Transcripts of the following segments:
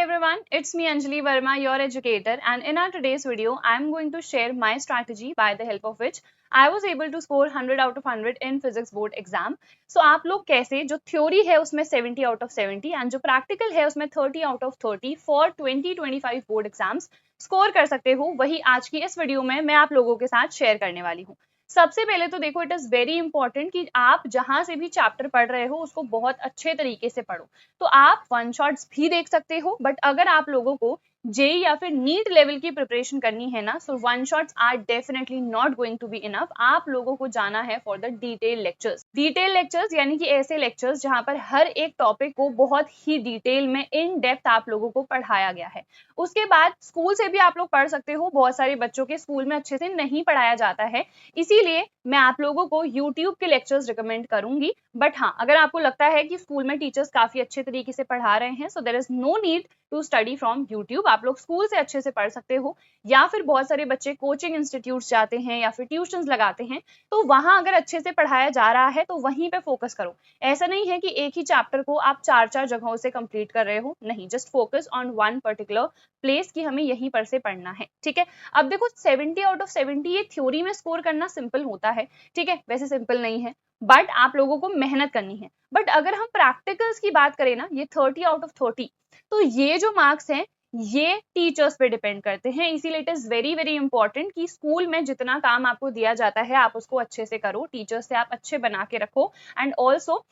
everyone, it's me Anjali Verma, your educator, and in our today's video, I am going to share my strategy by the help of which I was able to score 100 out of 100 in physics board exam. So आप लोग कैसे जो theory है उसमें 70 out of 70 and जो practical है उसमें 30 out of 30 for 2025 board exams score कर सकते हो, वही आज की इस वीडियो में मैं आप लोगों के साथ शेयर करने वाली हूँ। सबसे पहले तो देखो, इट इज वेरी इंपॉर्टेंट कि आप जहां से भी चैप्टर पढ़ रहे हो उसको बहुत अच्छे तरीके से पढ़ो। तो आप वन शॉट्स भी देख सकते हो, बट अगर आप लोगों को जेई या फिर नीट लेवल की प्रिपरेशन करनी है ना, so one shots are definitely not going to be enough. आप लोगों को जाना है for the detail lectures. Detail lectures यानी कि ऐसे लेक्चर्स जहां पर हर एक टॉपिक को बहुत ही डिटेल में इन डेप्थ आप लोगों को पढ़ाया गया है। उसके बाद स्कूल से भी आप लोग पढ़ सकते हो, बहुत सारे बच्चों के स्कूल में अच्छे से नहीं पढ़ाया जाता है, इसीलिए मैं आप लोगों को YouTube के लेक्चर्स रिकमेंड करूंगी। बट हाँ, अगर आपको लगता है कि स्कूल में टीचर्स काफी अच्छे तरीके से पढ़ा रहे हैं, so there is no need to study from YouTube। आप लोग स्कूल से अच्छे से पढ़ सकते हो, या फिर बहुत सारे बच्चे कोचिंग इंस्टीट्यूट्स जाते हैं या फिर ट्यूशंस लगाते हैं, तो वहां अगर अच्छे से पढ़ाया जा रहा है तो वहीं पे फोकस करो। ऐसा नहीं है कि एक ही चैप्टर को आप चार जगहों से कंप्लीट कर रहे हो, नहीं, just focus on one particular place की हमें यहीं पर से पढ़ना है। ठीक है, अब देखो 70 आउट ऑफ 70 ये थ्योरी में स्कोर करना सिंपल होता है, ठीक है, वैसे सिंपल नहीं है, बट आप लोगों को मेहनत करनी है। बट अगर हम प्रैक्टिकल्स की बात करें ना, ये 30 आउट ऑफ 30, तो ये जो मार्क्स हैं ये टीचर्स पे डिपेंड करते हैं। इसीलिए it is very very important कि स्कूल में जितना काम आपको दिया जाता है आप उसको अच्छे से करो, टीचर्स से आप अच्छे बना के रखो, एंड ऑल्सो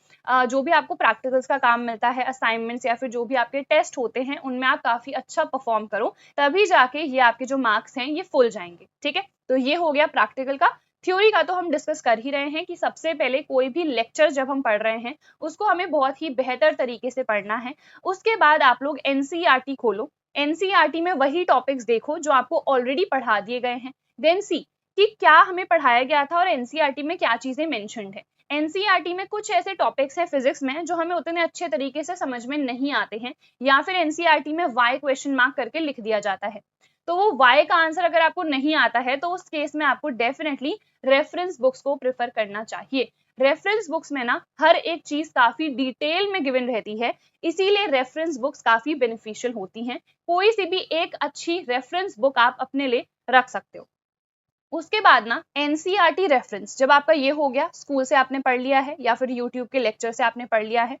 जो भी आपको प्रैक्टिकल्स का काम मिलता है, असाइनमेंट्स या फिर जो भी आपके टेस्ट होते हैं, उनमें आप काफी अच्छा परफॉर्म करो, तभी जाके ये आपके जो मार्क्स हैं ये फुल जाएंगे। ठीक है, तो ये हो गया प्रैक्टिकल का। थ्योरी का तो हम डिस्कस कर ही रहे हैं कि सबसे पहले कोई भी लेक्चर जब हम पढ़ रहे हैं उसको हमें बहुत ही बेहतर तरीके से पढ़ना है। उसके बाद आप लोग एनसीईआरटी खोलो, एनसीईआरटी में वही टॉपिक्स देखो जो आपको ऑलरेडी पढ़ा दिए गए हैं, देन सी कि क्या हमें पढ़ाया गया था और एनसीईआरटी में क्या चीजें मेंशन्ड है। एनसीईआरटी में कुछ ऐसे टॉपिक्स हैं फिजिक्स में जो हमें उतने अच्छे तरीके से समझ में नहीं आते हैं, या फिर एनसीईआरटी में वाई क्वेश्चन मार्क करके लिख दिया जाता है, तो वो वाई का आंसर अगर आपको नहीं आता है तो उस केस में आपको डेफिनेटली रेफरेंस बुक्स को प्रेफर करना चाहिए। रेफरेंस बुक्स में ना हर एक चीज काफी डिटेल में गिवन रहती है, इसीलिए रेफरेंस बुक्स काफी बेनिफिशियल होती हैं। कोई सी भी एक अच्छी रेफरेंस बुक आप अपने लिए रख सकते हो। उसके बाद ना एनसीईआरटी रेफरेंस जब आपका ये हो गया, स्कूल से आपने पढ़ लिया है या फिर यूट्यूब के लेक्चर से आपने पढ़ लिया है,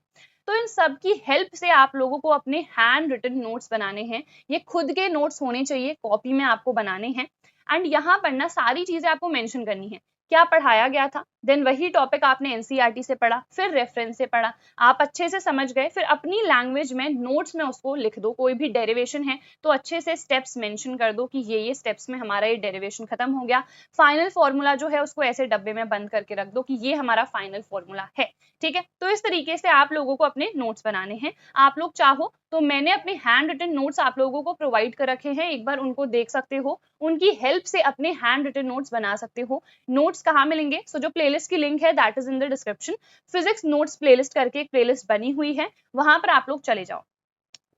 तो इन सब की हेल्प से आप लोगों को अपने हैंड रिटन नोट्स बनाने हैं। ये खुद के नोट्स होने चाहिए, कॉपी में आपको बनाने हैं, एंड यहाँ पर ना सारी चीजें आपको मेंशन करनी है, क्या पढ़ाया गया था, देन वही टॉपिक आपने एनसीईआरटी से पढ़ा, फिर रेफरेंस से पढ़ा, आप अच्छे से समझ गए, फिर अपनी लैंग्वेज में नोट्स में उसको लिख दो। कोई भी डेरिवेशन है तो अच्छे से स्टेप्स मेंशन कर दो कि ये स्टेप्स में हमारा ये डेरिवेशन खत्म हो गया। फाइनल फॉर्मूला जो है उसको ऐसे डब्बे में बंद करके रख दो कि ये हमारा फाइनल फॉर्मूला है। ठीक है, तो इस तरीके से आप लोगों को अपने नोट्स बनाने हैं। आप लोग चाहो तो मैंने अपने हैंड रिटन नोट्स आप लोगों को प्रोवाइड कर रखे हैं, एक बार उनको देख सकते हो, उनकी हेल्प से अपने हैंड रिटन नोट्स बना सकते हो। नोट्स कहाँ मिलेंगे? सो जो प्लेलिस्ट की लिंक है that is in the description. Physics notes playlist करके एक प्लेलिस्ट बनी हुई है, वहां पर आप लोग चले जाओ।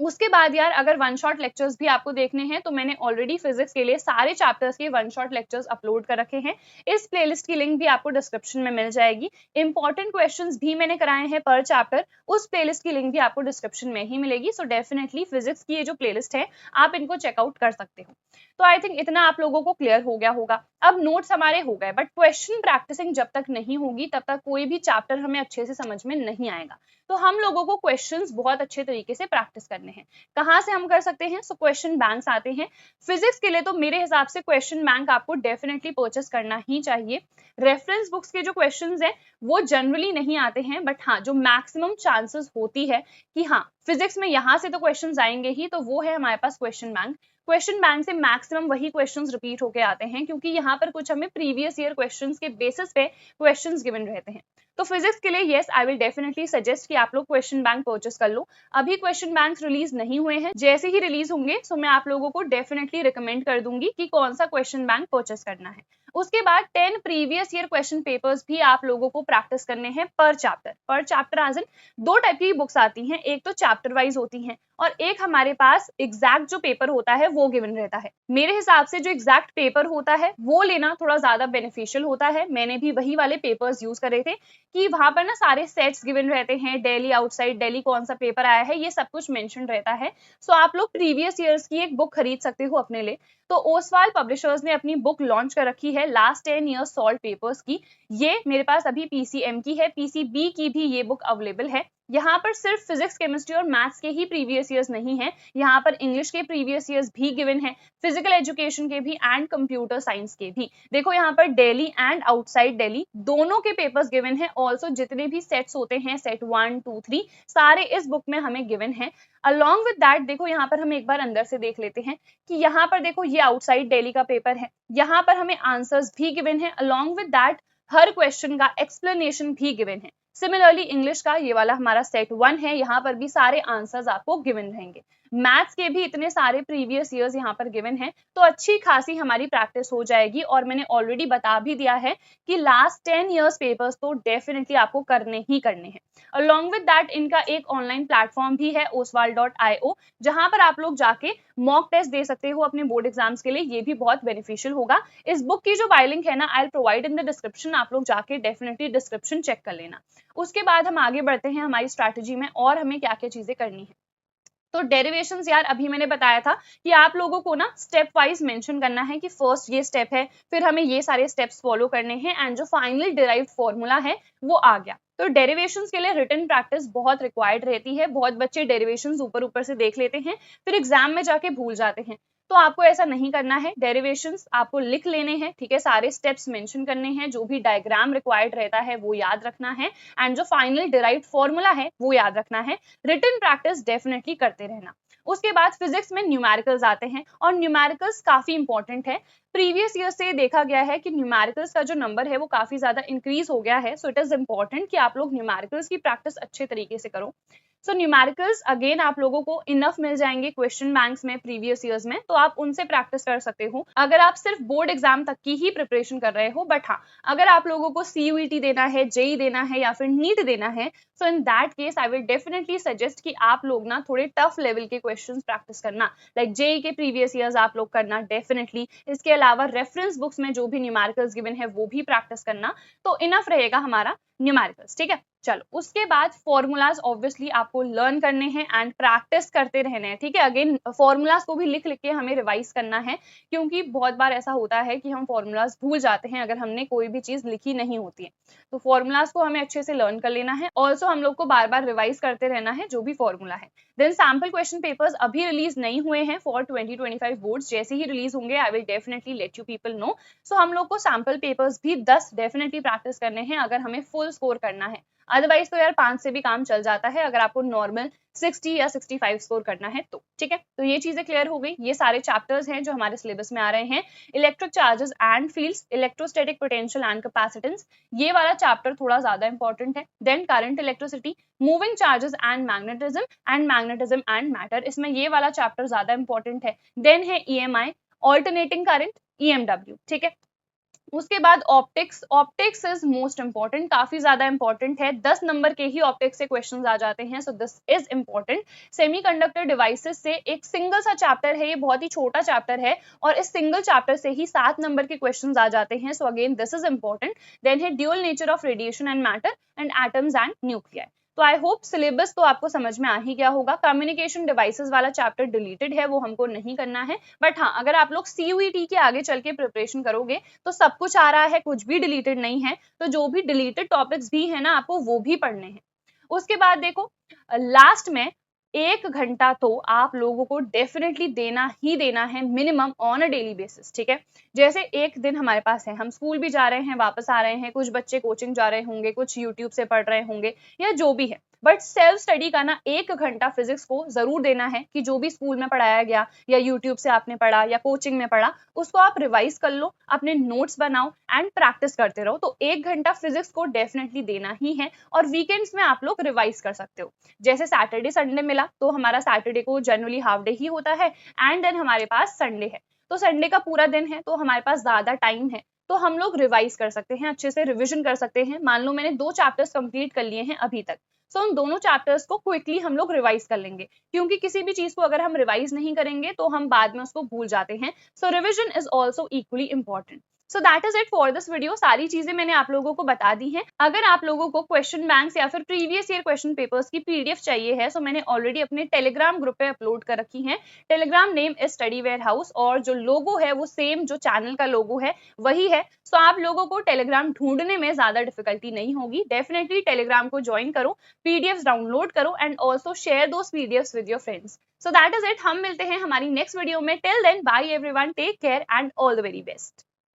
उसके बाद यार अगर वन शॉट लेक्चर्स भी आपको देखने हैं तो मैंने ऑलरेडी फिजिक्स के लिए सारे चैप्टर्स के वन शॉट लेक्चर्स अपलोड कर रखे हैं, इस प्लेलिस्ट की लिंक भी आपको डिस्क्रिप्शन में मिल जाएगी। इंपॉर्टेंट क्वेश्चंस भी मैंने कराए हैं पर चैप्टर, उस प्लेलिस्ट की लिंक भी आपको डिस्क्रिप्शन में ही मिलेगी। सो डेफिनेटली फिजिक्स की ये जो प्लेलिस्ट है आप इनको चेकआउट कर सकते हो। तो आई थिंक इतना आप लोगों को क्लियर हो गया होगा। अब नोट्स हमारे हो गए, बट क्वेश्चन प्रैक्टिसिंग जब तक नहीं होगी तब तक कोई भी चैप्टर हमें अच्छे से समझ में नहीं आएगा। तो हम लोगों को क्वेश्चंस बहुत अच्छे तरीके से प्रैक्टिस करने हैं। कहाँ से हम कर सकते हैं? सो क्वेश्चन बैंक्स आते हैं फिजिक्स के लिए, तो मेरे हिसाब से क्वेश्चन बैंक आपको डेफिनेटली परचेस करना ही चाहिए। रेफरेंस बुक्स के जो क्वेश्चंस हैं वो जनरली नहीं आते हैं, बट हाँ जो मैक्सिमम चांसेस होती है कि हाँ फिजिक्स में यहाँ से तो क्वेश्चंस आएंगे ही, तो वो है हमारे पास क्वेश्चन बैंक। क्वेश्चन बैंक से मैक्सिमम वही क्वेश्चंस रिपीट होके आते हैं, क्योंकि यहाँ पर कुछ हमें प्रीवियस ईयर क्वेश्चंस के बेसिस पे क्वेश्चंस गिवन रहते हैं। तो फिजिक्स के लिए yes, I will definitely suggest कि आप लोग क्वेश्चन बैंक परचेस कर लो। अभी क्वेश्चन बैंक्स रिलीज नहीं हुए हैं, जैसे ही रिलीज होंगे सो मैं आप लोगों को डेफिनेटली रिकमेंड कर दूंगी कि कौन सा क्वेश्चन बैंक परचेस करना है। उसके बाद 10 प्रीवियस ईयर क्वेश्चन पेपर्स भी आप लोगों को प्रैक्टिस करने हैं पर चैप्टर। पर चैप्टर एज इन दो टाइप की बुक्स आती हैं, एक तो चैप्टर वाइज होती हैं और एक हमारे पास एग्जैक्ट जो पेपर होता है वो गिवन रहता है। मेरे हिसाब से जो एग्जैक्ट पेपर होता है वो लेना थोड़ा ज्यादा बेनिफिशियल होता है। मैंने भी वही वाले पेपर्स यूज करे थे कि वहां पर ना सारे सेट्स गिवन रहते हैं, दिल्ली आउटसाइड दिल्ली कौन सा पेपर आया है ये सब कुछ मेंशन रहता है। सो आप लोग प्रीवियस ईयर्स की एक बुक खरीद सकते हो अपने लिए। तो ओसवाल पब्लिशर्स ने अपनी बुक लॉन्च कर रखी है लास्ट 10 ईयर्स सॉल्व पेपर्स की। ये मेरे पास अभी पीसीएम की है, पीसीबी की भी ये बुक अवेलेबल है। यहाँ पर सिर्फ फिजिक्स, केमिस्ट्री और मैथ्स के ही प्रीवियस ईयर्स नहीं है, यहाँ पर इंग्लिश के प्रीवियस ईयर्स भी गिवन है, फिजिकल एजुकेशन के भी एंड कंप्यूटर साइंस के भी। देखो यहाँ पर दिल्ली एंड आउटसाइड दिल्ली दोनों के पेपर्स गिवन है। ऑल्सो जितने भी सेट्स होते हैं, सेट 1, 2, 3 सारे इस बुक में हमें गिवन है। अलॉन्ग विद दैट देखो यहाँ पर हम एक बार अंदर से देख लेते हैं कि यहाँ पर देखो ये आउटसाइड दिल्ली का पेपर है, यहाँ पर हमें आंसर्स भी गिवन है। Along with that her question का एक्सप्लेनेशन भी गिवन है। सिमिलरली इंग्लिश का ये वाला हमारा सेट 1 है, यहाँ पर भी सारे आंसर्स आपको गिवन रहेंगे। मैथ्स के भी इतने सारे प्रीवियस ईयर्स यहाँ पर गिवन है, तो अच्छी खासी हमारी प्रैक्टिस हो जाएगी। और मैंने ऑलरेडी बता भी दिया है कि लास्ट 10 ईयर्स पेपर्स तो डेफिनेटली आपको करने ही करने हैं। अलॉन्ग विद दैट इनका एक ऑनलाइन प्लेटफॉर्म भी है oswal.io, जहां पर आप लोग जाके मॉक टेस्ट दे सकते हो अपने बोर्ड एग्जाम्स के लिए। ये भी बहुत बेनिफिशियल होगा। इस बुक की जो बाय लिंक है ना, I will provide in the description, आप लोग जाके डेफिनेटली डिस्क्रिप्शन चेक कर लेना। उसके बाद हम आगे बढ़ते हैं हमारी स्ट्रैटेजी में और हमें क्या क्या चीजें करनी है। तो डेरिवेशंस यार अभी मैंने बताया था कि आप लोगों को ना स्टेप वाइज मेंशन करना है कि फर्स्ट ये स्टेप है, फिर हमें ये सारे स्टेप्स फॉलो करने हैं एंड जो फाइनली डिराइव्ड फॉर्मूला है वो आ गया। तो डेरिवेशंस के लिए रिटन प्रैक्टिस बहुत रिक्वायर्ड रहती है। बहुत बच्चे डेरिवेशंस ऊपर ऊपर से देख लेते हैं, फिर एग्जाम में जाके भूल जाते हैं। तो आपको ऐसा नहीं करना है, डेरिवेशंस आपको लिख लेने हैं, ठीक है, सारे स्टेप्स मेंशन करने हैं, जो भी डायग्राम रिक्वायर्ड रहता है वो याद रखना है एंड जो फाइनल डिराइव्ड फॉर्मूला है वो याद रखना है। रिटन प्रैक्टिस डेफिनेटली करते रहना। उसके बाद फिजिक्स में न्यूमेरिकल्स आते हैं और न्यूमेरिकल्स काफी इंपॉर्टेंट है। प्रीवियस ईयर से देखा गया है कि न्यूमेरिकल्स का जो नंबर है वो काफी ज्यादा इंक्रीज हो गया है। सो इट इज इंपॉर्टेंट कि आप लोग न्यूमेरिकल्स की प्रैक्टिस अच्छे तरीके से करो। सो न्यूमेरिकल्स अगेन आप लोगों को इनफ मिल जाएंगे क्वेश्चन बैंक्स में प्रीवियस ईयर्स में, तो आप उनसे प्रैक्टिस कर सकते हो अगर आप सिर्फ बोर्ड एग्जाम तक की ही प्रिपरेशन कर रहे हो। बट हाँ, अगर आप लोगों को CUET देना है, जेई देना है या फिर नीट देना है, so in that case I will definitely suggest कि आप लोग ना थोड़े टफ लेवल के क्वेश्चंस प्रैक्टिस करना, लाइक जेई के प्रीवियस ईयर्स आप लोग करना डेफिनेटली। इसके अलावा रेफरेंस बुक्स में जो भी न्यूमेरिकल्स गिवन है वो भी प्रैक्टिस करना, तो इनफ रहेगा हमारा न्यूमेरिकल्स, ठीक है। चलो उसके बाद फॉर्मूलाज ऑब्वियसली आपको लर्न करने हैं एंड प्रैक्टिस करते रहने हैं, ठीक है। अगेन फॉर्मूलाज को भी लिख लिख के हमें रिवाइज करना है, क्योंकि बहुत बार ऐसा होता है कि हम फॉर्मूलाज भूल जाते हैं अगर हमने कोई भी चीज लिखी नहीं होती है। तो फॉर्मूलाज को हमें अच्छे से लर्न कर लेना है। ऑल्सो हम लोग को बार बार रिवाइज करते रहना है जो भी फॉर्मूला है। देन सैम्पल क्वेश्चन पेपर्स अभी रिलीज नहीं हुए हैं फॉर 2025 बोर्ड्स, जैसे ही रिलीज होंगे I will definitely let you people know. So हम लोग को सैम्पल पेपर्स भी 10 डेफिनेटली प्रैक्टिस करने हैं अगर हमें फुल स्कोर करना है। अदरवाइज तो यार 5 से भी काम चल जाता है अगर आपको नॉर्मल 60 या 65 स्कोर करना है तो, ठीक है। तो ये चीजें क्लियर हो गई। ये सारे चैप्टर्स हैं जो हमारे सिलेबस में आ रहे हैं। Electric charges and fields, electrostatic potential and capacitance, ये वाला चैप्टर थोड़ा ज्यादा इंपॉर्टेंट है। Then current electricity, moving charges and magnetism and matter, इसमें ये वाला चैप्टर ज्यादा इंपॉर्टेंट है। देन है EMI, ऑल्टरनेटिंग करंट, EMW, ठीक है। उसके बाद optics, optics is most important, काफी ज्यादा इंपॉर्टेंट है। 10 नंबर के ही ऑप्टिक्स से क्वेश्चंस आ जाते हैं, so this is important. Semiconductor devices से एक सिंगल सा चैप्टर है, ये बहुत ही छोटा चैप्टर है और इस सिंगल चैप्टर से ही 7 नंबर के क्वेश्चंस आ जाते हैं, so again this is important. Then है dual nature of radiation and matter and atoms and nuclear. तो आई होप सिलेबस तो आपको समझ में आ ही गया होगा। कम्युनिकेशन डिवाइसेस वाला चैप्टर डिलीटेड है, वो हमको नहीं करना है। बट हाँ, अगर आप लोग CUET के आगे चल के प्रिपरेशन करोगे तो सब कुछ आ रहा है, कुछ भी डिलीटेड नहीं है। तो जो भी डिलीटेड टॉपिक्स भी है ना, आपको वो भी पढ़ने हैं। उसके बाद देखो लास्ट में 1 घंटा तो आप लोगों को डेफिनेटली देना ही देना है minimum on a daily basis, ठीक है। जैसे एक दिन हमारे पास है, हम स्कूल भी जा रहे हैं, वापस आ रहे हैं, कुछ बच्चे कोचिंग जा रहे होंगे, कुछ यूट्यूब से पढ़ रहे होंगे या जो भी है, बट सेल्फ स्टडी का ना 1 घंटा फिजिक्स को जरूर देना है कि जो भी स्कूल में पढ़ाया गया या यूट्यूब से आपने पढ़ा या कोचिंग में पढ़ा उसको आप रिवाइज कर लो, अपने नोट्स बनाओ एंड प्रैक्टिस करते रहो। तो 1 घंटा फिजिक्स को डेफिनेटली देना ही है और वीकेंड्स में आप लोग रिवाइज कर सकते हो। जैसे सैटरडे संडे मिला तो हमारा सैटरडे को जनरली हाफ डे ही होता है एंड देन हमारे पास संडे है, तो संडे का पूरा दिन है तो हमारे पास ज्यादा टाइम है, तो हम लोग रिवाइज कर सकते हैं, अच्छे से रिवीजन कर सकते हैं। मान लो मैंने 2 चैप्टर्स कंप्लीट कर लिए हैं अभी तक, सो उन दोनों चैप्टर्स को क्विकली हम लोग रिवाइज कर लेंगे, क्योंकि किसी भी चीज को अगर हम रिवाइज नहीं करेंगे तो हम बाद में उसको भूल जाते हैं। So revision is also equally important. So that is it for this video. सारी चीजें मैंने आप लोगों को बता दी हैं। अगर आप लोगों को क्वेश्चन बैंक्स या फिर प्रीवियस ईयर क्वेश्चन पेपर्स की पीडीएफ चाहिए है, सो मैंने ऑलरेडी अपने टेलीग्राम ग्रुप पे अपलोड कर रखी है। Telegram name is study warehouse और जो लोगो है वो सेम जो चैनल का लोगो है वही है। सो आप लोगों को टेलीग्राम ढूंढने में ज्यादा डिफिकल्टी नहीं होगी। डेफिनेटली टेलीग्राम को ज्वाइन करो, पीडीएफ डाउनलोड करो and also share those PDF with your friends. So that is it. हम मिलते हैं हमारी नेक्स्ट वीडियो में। Till then bye everyone, take care and all the very best.